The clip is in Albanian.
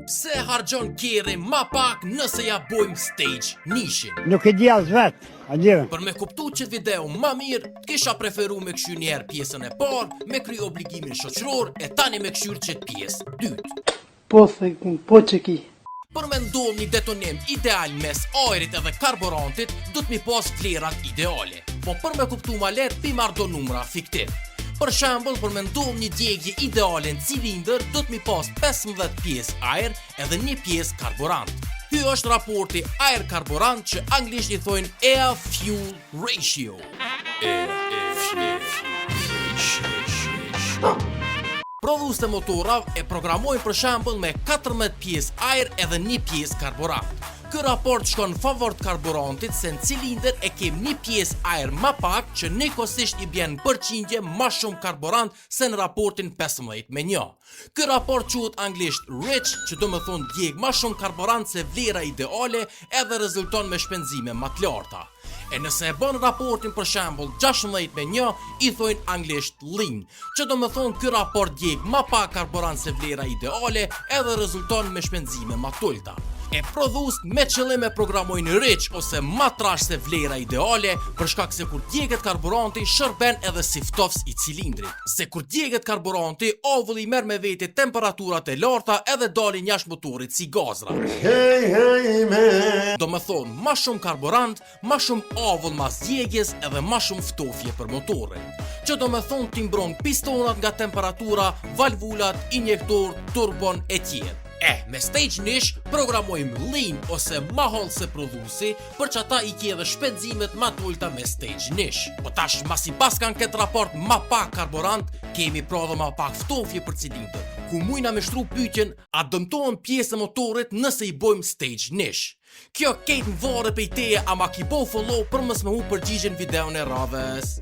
Se hargjon kere ma pak nëse ja bojmë stage nishin. Nuk e di as vet, a di. Për me kuptu që video ma mirë, kisha preferu me këshyr njerë pjesën e parë, me kry obligimin shoqëror e tani me këshyr qëtë pjesë dytë. Po që ki. Për me ndodh një detonim ideal mes ajrit edhe karburantit, du të mi pas vlerat ideale. Po për me kuptu ma let, pi marrë do numra fiktiv. Për shembull, për me ndodh një djegje ideale në cilindër, do të mi pas 15 pjesë ajër edhe 1 pjesë karburant. Ky është raporti ajër-karburant që anglisht i thojnë air-fuel ratio. Prodhues të motorave e programojnë për shembull me 14 pjesë ajër edhe 1 pjesë karburant. Ky raport shkon në favor të karburantit se në cilindër e kem 1 pjesë ajër ma pak që njëkohësisht i bjen në përqindje ma shumë karburant se në raportin 15:1. Ky raport quhet anglisht rich, që do me thonë djeg ma shumë karburant se vlera ideale edhe rezulton me shpenzime ma të larta. E nëse e bën raportin për shembull 16:1, i thojnë anglisht lean, që do me thonë ky raport djeg ma pak karburant se vlera ideale edhe rezulton me shpenzime ma të ulta. E prodhues me qëllim e programojnë rich ose ma trash se vlera ideale, për shkak se kur djeget karburanti shërben edhe si ftofs i cilindrit. Se kur djeget karburanti, ovulli merr me veti temperaturat e larta edhe dalin jashtë motorit si gazra. Do me thonë, ma shumë karburant, ma shumë ovull mas djegjes edhe ma shumë ftofje për motorin. Që do me thonë t'imbron pistonat nga temperatura, valvulat, injektor, turbon e tjerë. Me stage nish programojmë lean ose ma holl se prodhuesi, për që ata i kje dhe shpenzimet ma t'ulta me stage nish. Po tash, masi pas kanë këtë raport ma pak karburant, kemi pra dhe ma pak ftofje për cilindër, ku mujna me shtru pyetjen, a dëmtohen pjesë e motorit nëse i bojmë stage nish. Kjo kejt në vare pejteje, ama ki bo follow për mës me hu përgjigjen videon e radhës.